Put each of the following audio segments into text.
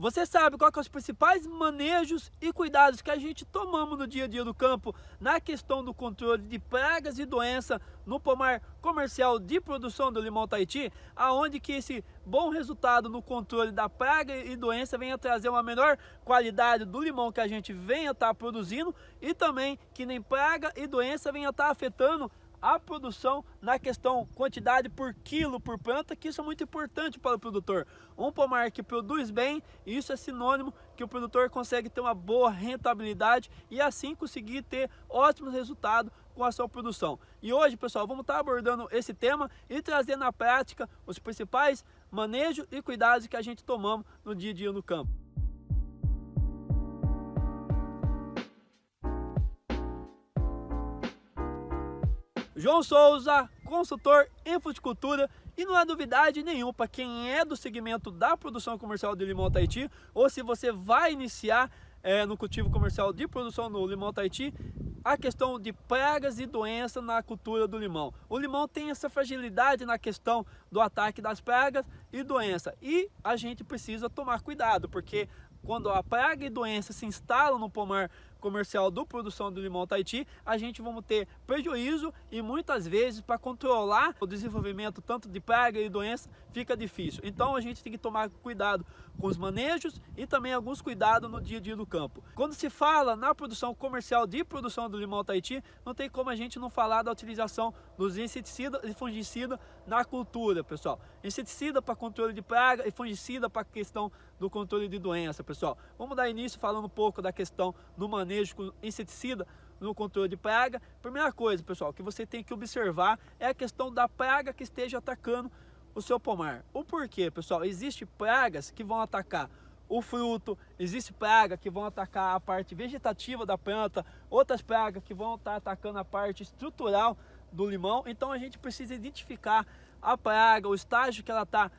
Você sabe quais são os principais manejos e cuidados que a gente tomamos no dia a dia do campo na questão do controle de pragas e doença no pomar comercial de produção do limão Tahiti, aonde que esse bom resultado no controle da praga e doença venha trazer uma melhor qualidade do limão que a gente venha estar produzindo e também que nem praga e doença venha estar afetando a produção na questão quantidade por quilo por planta, que isso é muito importante para o produtor. Um pomar que produz bem, isso é sinônimo que o produtor consegue ter uma boa rentabilidade e assim conseguir ter ótimos resultados com a sua produção. E hoje, pessoal, vamos estar abordando esse tema e trazer na prática os principais manejos e cuidados que a gente tomamos no dia a dia no campo. João Souza, consultor em fruticultura, e não há novidade nenhuma para quem é do segmento da produção comercial de limão Tahiti, ou se você vai iniciar no cultivo comercial de produção do limão Tahiti, a questão de pragas e doenças na cultura do limão. O limão tem essa fragilidade na questão do ataque das pragas e doença, e a gente precisa tomar cuidado, porque quando a praga e doença se instalam no pomar comercial do produção do limão Tahiti, a gente vamos ter prejuízo e muitas vezes para controlar o desenvolvimento tanto de praga e doença fica difícil. Então a gente tem que tomar cuidado com os manejos e também alguns cuidados no dia a dia do campo. Quando se fala na produção comercial de produção do limão Tahiti, não tem como a gente não falar da utilização dos inseticidas e fungicidas na cultura, pessoal. Inseticida para controle de praga e fungicida para a questão do controle de doença, pessoal. Vamos dar início falando um pouco da questão do manejo com inseticida no controle de praga. Primeira coisa, pessoal, que você tem que observar é a questão da praga que esteja atacando o seu pomar. O porquê, pessoal? Existem pragas que vão atacar o fruto, existe praga que vão atacar a parte vegetativa da planta, outras pragas que vão estar atacando a parte estrutural do limão. Então a gente precisa identificar a praga, o estágio que ela está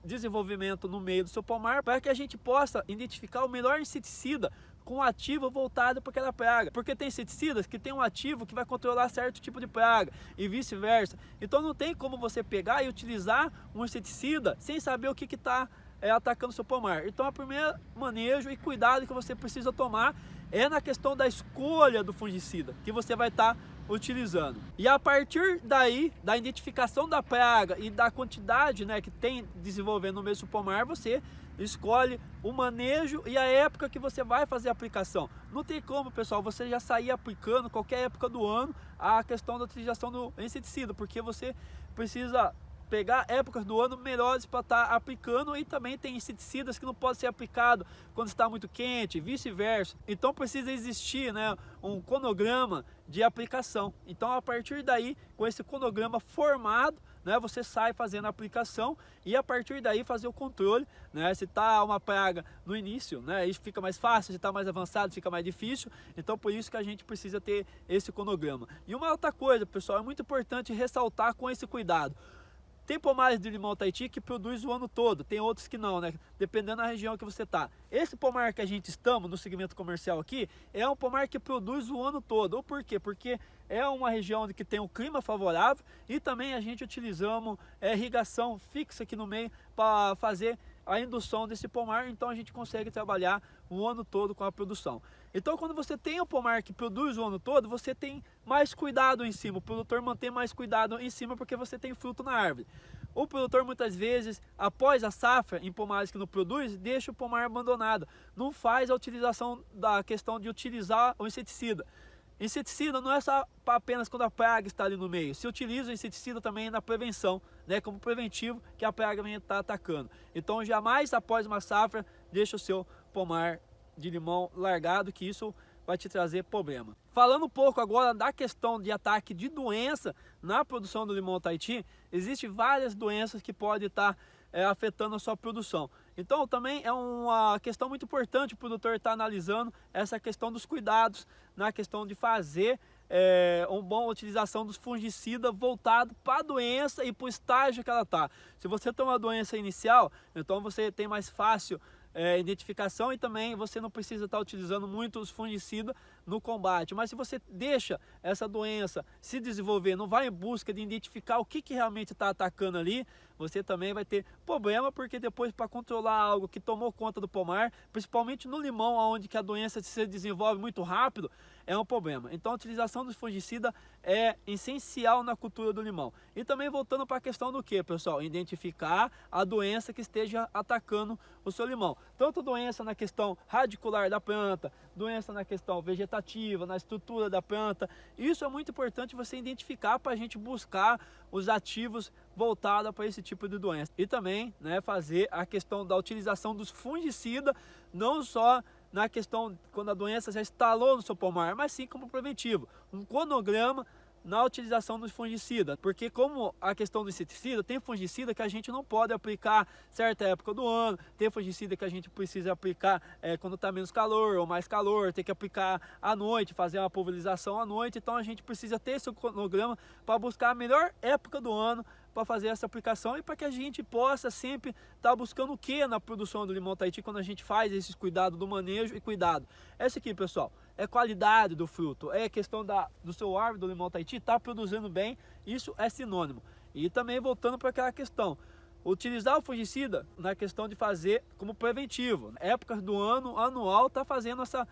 desenvolvimento no meio do seu pomar, para que a gente possa identificar o melhor inseticida com ativo voltado para aquela praga, porque tem inseticidas que tem um ativo que vai controlar certo tipo de praga e vice-versa. Então não tem como você pegar e utilizar um inseticida sem saber o que está atacando o seu pomar. Então a primeira manejo e cuidado que você precisa tomar é na questão da escolha do fungicida que você vai estar utilizando. E a partir daí, da identificação da praga e da quantidade que tem desenvolvendo no mesmo pomar, você escolhe o manejo e a época que você vai fazer a aplicação. Não tem como, pessoal, você já sair aplicando qualquer época do ano a questão da utilização do inseticida, porque você precisa pegar épocas do ano melhores para estar aplicando, e também tem inseticidas que não podem ser aplicados quando está muito quente, vice-versa. Então precisa existir um cronograma de aplicação. Então a partir daí, com esse cronograma formado, você sai fazendo a aplicação e a partir daí fazer o controle. Se está uma praga no início, isso fica mais fácil, se está mais avançado fica mais difícil. Então por isso que a gente precisa ter esse cronograma. E uma outra coisa, pessoal, é muito importante ressaltar com esse cuidado. Tem pomares de limão Tahiti que produz o ano todo, tem outros que não, dependendo da região que você está. Esse pomar que a gente estamos no segmento comercial aqui é um pomar que produz o ano todo. Ou por quê? Porque é uma região que tem um clima favorável e também a gente utilizamos irrigação fixa aqui no meio para fazer a indução desse pomar, então a gente consegue trabalhar o ano todo com a produção. Então quando você tem um pomar que produz o ano todo, você tem mais cuidado em cima, o produtor mantém mais cuidado em cima porque você tem fruto na árvore. O produtor muitas vezes, após a safra em pomares que não produz, deixa o pomar abandonado, não faz a utilização da questão de utilizar o inseticida. Inseticida não é só apenas quando a praga está ali no meio, se utiliza o inseticida também na prevenção, como preventivo que a praga venha estar atacando. Então jamais após uma safra deixa o seu pomar de limão largado, que isso vai te trazer problema. Falando um pouco agora da questão de ataque de doença na produção do limão Tahiti, existem várias doenças que podem estar afetando a sua produção. Então também é uma questão muito importante o produtor estar analisando essa questão dos cuidados na questão de fazer uma boa utilização dos fungicidas voltado para a doença e para o estágio que ela está. Se você tem uma doença inicial, então você tem mais fácil identificação e também você não precisa estar utilizando muito os fungicidas no combate. Mas se você deixa essa doença se desenvolver, não vai em busca de identificar o que realmente está atacando ali, você também vai ter problema, porque depois, para controlar algo que tomou conta do pomar, principalmente no limão, onde que a doença se desenvolve muito rápido, é um problema. Então a utilização dos fungicidas é essencial na cultura do limão. E também voltando para a questão do que, pessoal? Identificar a doença que esteja atacando o seu limão. Tanto doença na questão radicular da planta, doença na questão vegetativa, na estrutura da planta. Isso é muito importante você identificar para a gente buscar os ativos voltados para esse tipo de doença. E também, né, fazer a questão da utilização dos fungicidas, não só na questão quando a doença já instalou no seu pomar, mas sim como preventivo. Um cronograma na utilização dos fungicidas, porque como a questão do inseticida, tem fungicida que a gente não pode aplicar certa época do ano, tem fungicida que a gente precisa aplicar quando está menos calor ou mais calor, tem que aplicar à noite, fazer uma pulverização à noite, então a gente precisa ter esse cronograma para buscar a melhor época do ano para fazer essa aplicação e para que a gente possa sempre estar buscando o que na produção do limão Tahiti quando a gente faz esses cuidados do manejo e cuidado. Essa aqui, pessoal, é qualidade do fruto, é questão do seu árvore do limão Tahiti estar produzindo bem, isso é sinônimo. E também voltando para aquela questão, utilizar o fungicida na questão de fazer como preventivo. Épocas do ano, anual, está fazendo essa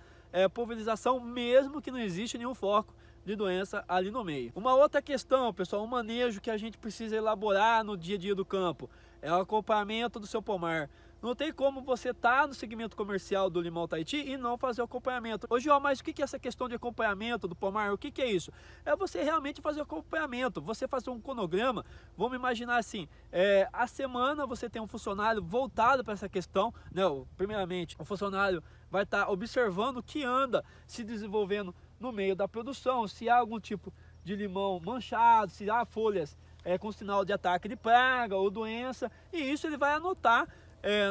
pulverização mesmo que não existe nenhum foco de doença ali no meio. Uma outra questão, pessoal, um manejo que a gente precisa elaborar no dia a dia do campo é o acompanhamento do seu pomar. Não tem como você estar no segmento comercial do limão Tahiti e não fazer o acompanhamento. Ô João, mas o que é essa questão de acompanhamento do pomar? O que é isso? É você realmente fazer o acompanhamento, você fazer um cronograma. Vamos imaginar assim, a semana você tem um funcionário voltado para essa questão, né? Primeiramente, o funcionário vai estar observando o que anda se desenvolvendo no meio da produção, se há algum tipo de limão manchado, se há folhas com sinal de ataque de praga ou doença, e isso ele vai anotar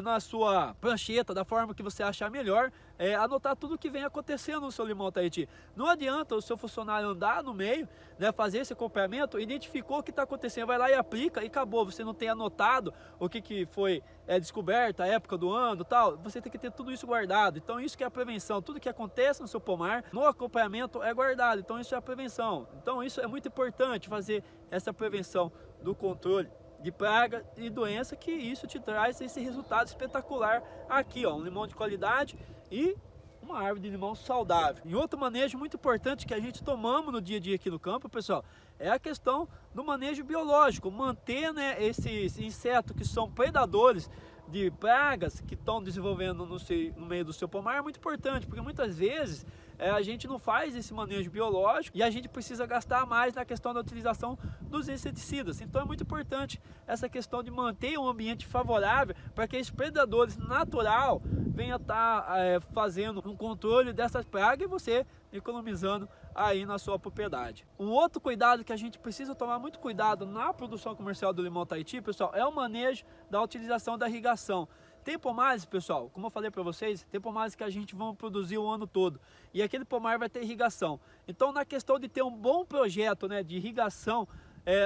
na sua prancheta, da forma que você achar melhor, anotar tudo o que vem acontecendo no seu limão Tahiti. Não adianta o seu funcionário andar no meio, né, fazer esse acompanhamento, identificou o que está acontecendo, vai lá e aplica e acabou. Você não tem anotado o que foi descoberto, a época do ano, tal. Você tem que ter tudo isso guardado. Então isso que é a prevenção. Tudo que acontece no seu pomar, no acompanhamento é guardado. Então isso é a prevenção. Então isso é muito importante, fazer essa prevenção do controle de praga e doença, que isso te traz esse resultado espetacular aqui, ó, um limão de qualidade e uma árvore de limão saudável. E outro manejo muito importante que a gente tomamos no dia a dia aqui no campo, pessoal, é a questão do manejo biológico, manter, né, esses insetos que são predadores de pragas que estão desenvolvendo no meio do seu pomar é muito importante, porque muitas vezes a gente não faz esse manejo biológico e a gente precisa gastar mais na questão da utilização dos inseticidas. Então é muito importante essa questão de manter um ambiente favorável para que esses predadores natural venham estar fazendo um controle dessas pragas e você economizando aí na sua propriedade. Um outro cuidado que a gente precisa tomar muito cuidado na produção comercial do limão Tahiti, pessoal, é o manejo da utilização da irrigação. Tem pomares, pessoal, como eu falei para vocês, tem pomares que a gente vai produzir o ano todo e aquele pomar vai ter irrigação. Então, na questão de ter um bom projeto, né, de irrigação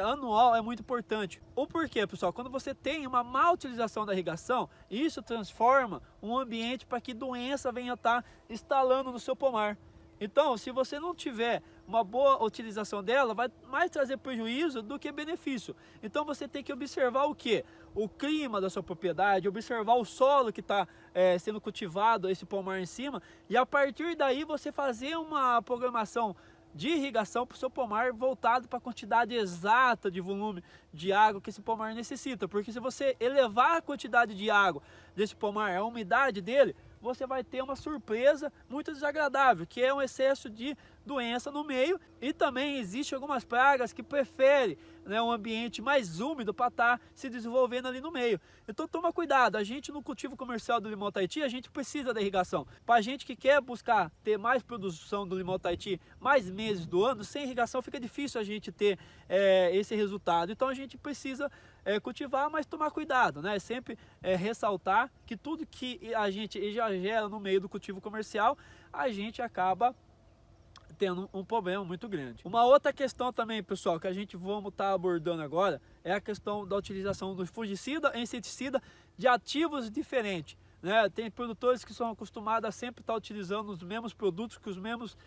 anual é muito importante. O porquê, pessoal? Quando você tem uma má utilização da irrigação, isso transforma um ambiente para que doença venha estar instalando no seu pomar. Então, se você não tiver uma boa utilização dela, vai mais trazer prejuízo do que benefício. Então, você tem que observar o que? O clima da sua propriedade, observar o solo que está sendo cultivado, esse pomar em cima, e a partir daí você fazer uma programação de irrigação para o seu pomar voltado para a quantidade exata de volume de água que esse pomar necessita. Porque se você elevar a quantidade de água desse pomar, a umidade dele, você vai ter uma surpresa muito desagradável, que é um excesso de doença no meio. E também existe algumas pragas que preferem, né, um ambiente mais úmido para estar se desenvolvendo ali no meio. Então toma cuidado, a gente no cultivo comercial do limão Tahiti, a gente precisa da irrigação. Para a gente que quer buscar ter mais produção do limão Tahiti mais meses do ano, sem irrigação fica difícil a gente ter esse resultado. Então a gente precisa cultivar, mas tomar cuidado, né? Sempre ressaltar que tudo que a gente exagera no meio do cultivo comercial, a gente acaba tendo um problema muito grande. Uma outra questão também, pessoal, que a gente vamos estar abordando agora, é a questão da utilização do fungicida e inseticida de ativos diferentes. né? Tem produtores que são acostumados a sempre estar utilizando os mesmos produtos, com os mesmos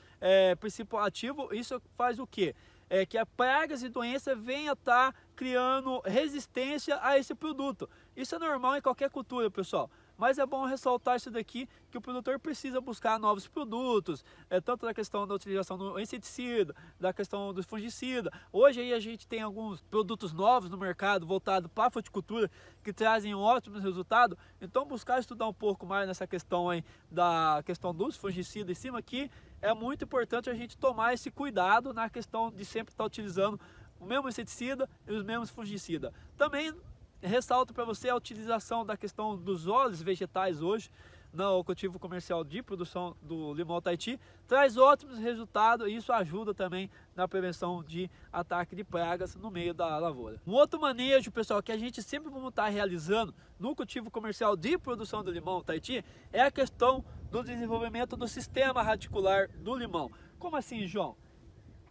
princípios ativos. Isso faz o quê? Que as pragas e doenças venham a estar criando resistência a esse produto. Isso é normal em qualquer cultura, pessoal. Mas é bom ressaltar isso daqui, que o produtor precisa buscar novos produtos, tanto da questão da utilização do inseticida, da questão do fungicida. Hoje aí a gente tem alguns produtos novos no mercado voltados para a fruticultura que trazem ótimos resultados. Então buscar estudar um pouco mais nessa questão aí, da questão dos fungicidas em cima aqui, é muito importante a gente tomar esse cuidado na questão de sempre estar utilizando o mesmo inseticida e os mesmos fungicidas. Também ressalto para você a utilização da questão dos óleos vegetais hoje no cultivo comercial de produção do limão Tahiti, traz ótimos resultados e isso ajuda também na prevenção de ataque de pragas no meio da lavoura. Um outro manejo, pessoal, que a gente sempre vamos estar realizando no cultivo comercial de produção do limão Tahiti é a questão do desenvolvimento do sistema radicular do limão. Como assim, João?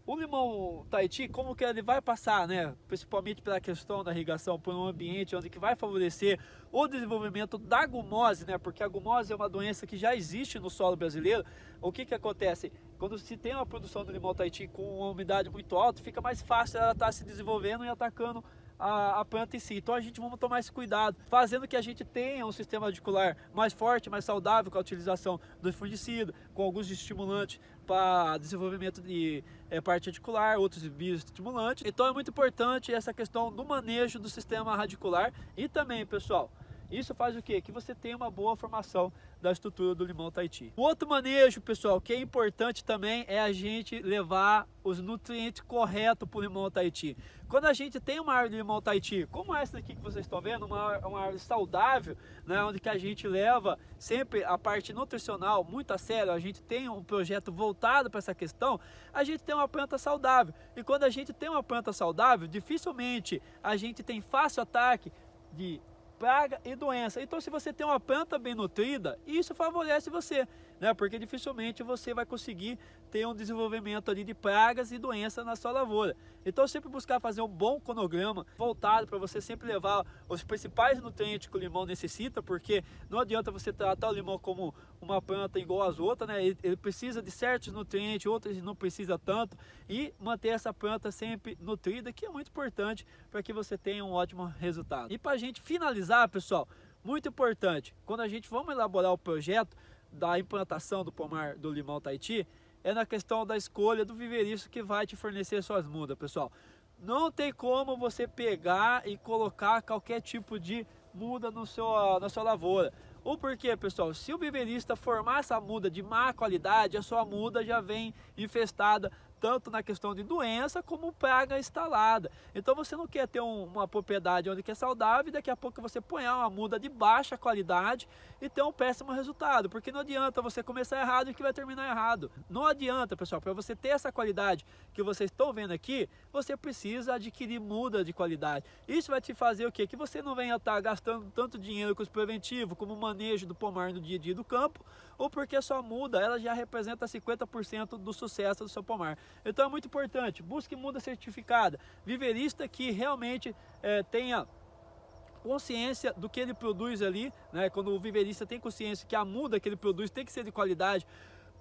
O limão Tahiti, como que ele vai passar, né, principalmente pela questão da irrigação, por um ambiente onde que vai favorecer o desenvolvimento da gumose, né, porque a gumose é uma doença que já existe no solo brasileiro. O que que acontece? Quando se tem uma produção do limão Tahiti com uma umidade muito alta, fica mais fácil ela estar se desenvolvendo e atacando a planta em si. Então a gente vamos tomar esse cuidado, fazendo que a gente tenha um sistema radicular mais forte, mais saudável, com a utilização do fungicida, com alguns estimulantes para desenvolvimento de parte radicular, outros bioestimulantes. Então é muito importante essa questão do manejo do sistema radicular. E também, pessoal, isso faz o quê? Que você tenha uma boa formação da estrutura do limão Tahiti. O outro manejo, pessoal, que é importante também é a gente levar os nutrientes corretos para o limão Tahiti. Quando a gente tem uma árvore de limão Tahiti, como essa aqui que vocês estão vendo, uma árvore saudável, né, onde que a gente leva sempre a parte nutricional muito a sério, a gente tem um projeto voltado para essa questão, a gente tem uma planta saudável. E quando a gente tem uma planta saudável, dificilmente a gente tem fácil ataque de praga e doença. Então se você tem uma planta bem nutrida, isso favorece você, né? Porque dificilmente você vai conseguir ter um desenvolvimento ali de pragas e doenças na sua lavoura. Então sempre buscar fazer um bom cronograma voltado para você sempre levar os principais nutrientes que o limão necessita, porque não adianta você tratar o limão como uma planta igual às outras, né? Ele precisa de certos nutrientes, outros não precisa tanto, e manter essa planta sempre nutrida, que é muito importante para que você tenha um ótimo resultado. E para a gente finalizar, pessoal, muito importante, quando a gente vamos elaborar o projeto da implantação do pomar do limão Tahiti, é na questão da escolha do viveiriço que vai te fornecer suas mudas, pessoal. Não tem como você pegar e colocar qualquer tipo de muda na sua lavoura. O porquê, pessoal? Se o viveirista formar essa muda de má qualidade, a sua muda já vem infestada tanto na questão de doença como praga instalada. Então você não quer ter uma propriedade onde que é saudável e daqui a pouco você põe uma muda de baixa qualidade e ter um péssimo resultado, porque não adianta você começar errado e que vai terminar errado. Não adianta, pessoal, para você ter essa qualidade que vocês estão vendo aqui, você precisa adquirir muda de qualidade. Isso vai te fazer o quê? Que você não venha estar gastando tanto dinheiro com os preventivos, como o manejo do pomar no dia a dia do campo, ou porque a sua muda ela já representa 50% do sucesso do seu pomar. Então é muito importante, busque muda certificada, viveirista que realmente tenha consciência do que ele produz ali, né? Quando o viveirista tem consciência que a muda que ele produz tem que ser de qualidade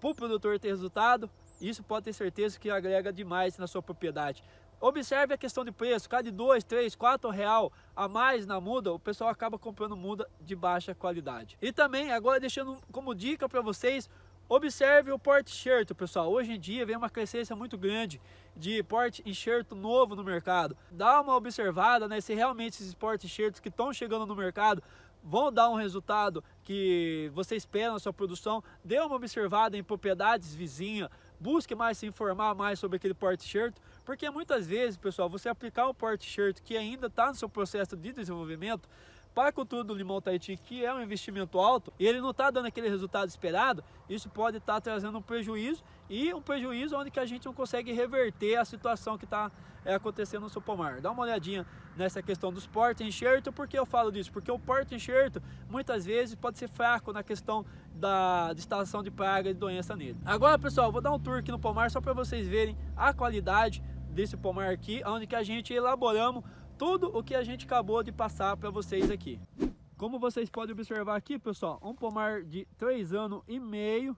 para o produtor ter resultado, isso pode ter certeza que agrega demais na sua propriedade. Observe a questão de preço, cada de R$2, R$3, R$4 a mais na muda, o pessoal acaba comprando muda de baixa qualidade. E também, agora deixando como dica para vocês, observe o porte-enxerto, pessoal. Hoje em dia vem uma crescência muito grande de porte-enxerto novo no mercado. Dá uma observada, né, se realmente esses porte-enxertos que estão chegando no mercado vão dar um resultado que você espera na sua produção. Dê uma observada em propriedades vizinhas, busque mais se informar mais sobre aquele porte-enxerto, porque muitas vezes, pessoal, você aplicar um porte-enxerto que ainda está no seu processo de desenvolvimento, para a cultura do limão Tahiti, que é um investimento alto, e ele não está dando aquele resultado esperado, isso pode estar trazendo um prejuízo, e um prejuízo onde que a gente não consegue reverter a situação que está acontecendo no seu pomar. Dá uma olhadinha nessa questão dos porte-enxerto. Por que eu falo disso? Porque o porte-enxerto muitas vezes pode ser fraco na questão da instalação de praga e doença nele. Agora, pessoal, vou dar um tour aqui no pomar só para vocês verem a qualidade desse pomar aqui, onde que a gente elaboramos tudo o que a gente acabou de passar para vocês aqui. Como vocês podem observar aqui, pessoal, um pomar de 3 anos e meio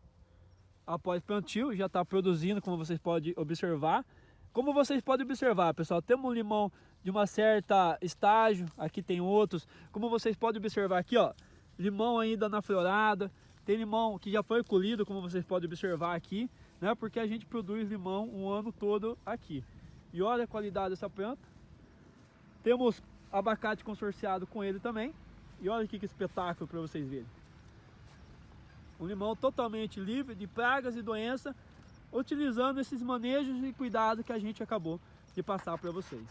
após plantio, já está produzindo, como vocês podem observar. Como vocês podem observar, pessoal, temos um limão de uma certa estágio, aqui tem outros. Como vocês podem observar aqui, ó, limão ainda na florada, tem limão que já foi colhido, como vocês podem observar aqui, né? Porque a gente produz limão um ano todo aqui. E olha a qualidade dessa planta. Temos abacate consorciado com ele também. E olha aqui que espetáculo para vocês verem. Um limão totalmente livre de pragas e doenças, utilizando esses manejos e cuidados que a gente acabou de passar para vocês.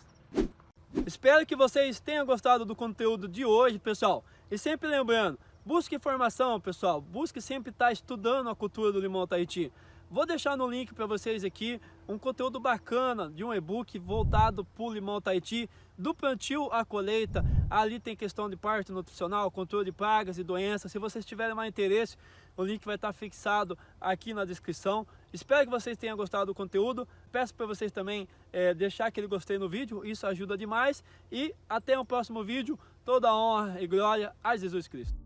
Espero que vocês tenham gostado do conteúdo de hoje, pessoal. E sempre lembrando, busque informação, pessoal. Busque sempre estar estudando a cultura do limão Tahiti. Vou deixar no link para vocês aqui um conteúdo bacana de um e-book voltado para o limão Tahiti, do plantio à colheita. Ali tem questão de parte nutricional, controle de pragas e doenças. Se vocês tiverem mais interesse, o link vai estar fixado aqui na descrição. Espero que vocês tenham gostado do conteúdo. Peço para vocês também deixar aquele gostei no vídeo, isso ajuda demais. E até o próximo vídeo. Toda honra e glória a Jesus Cristo.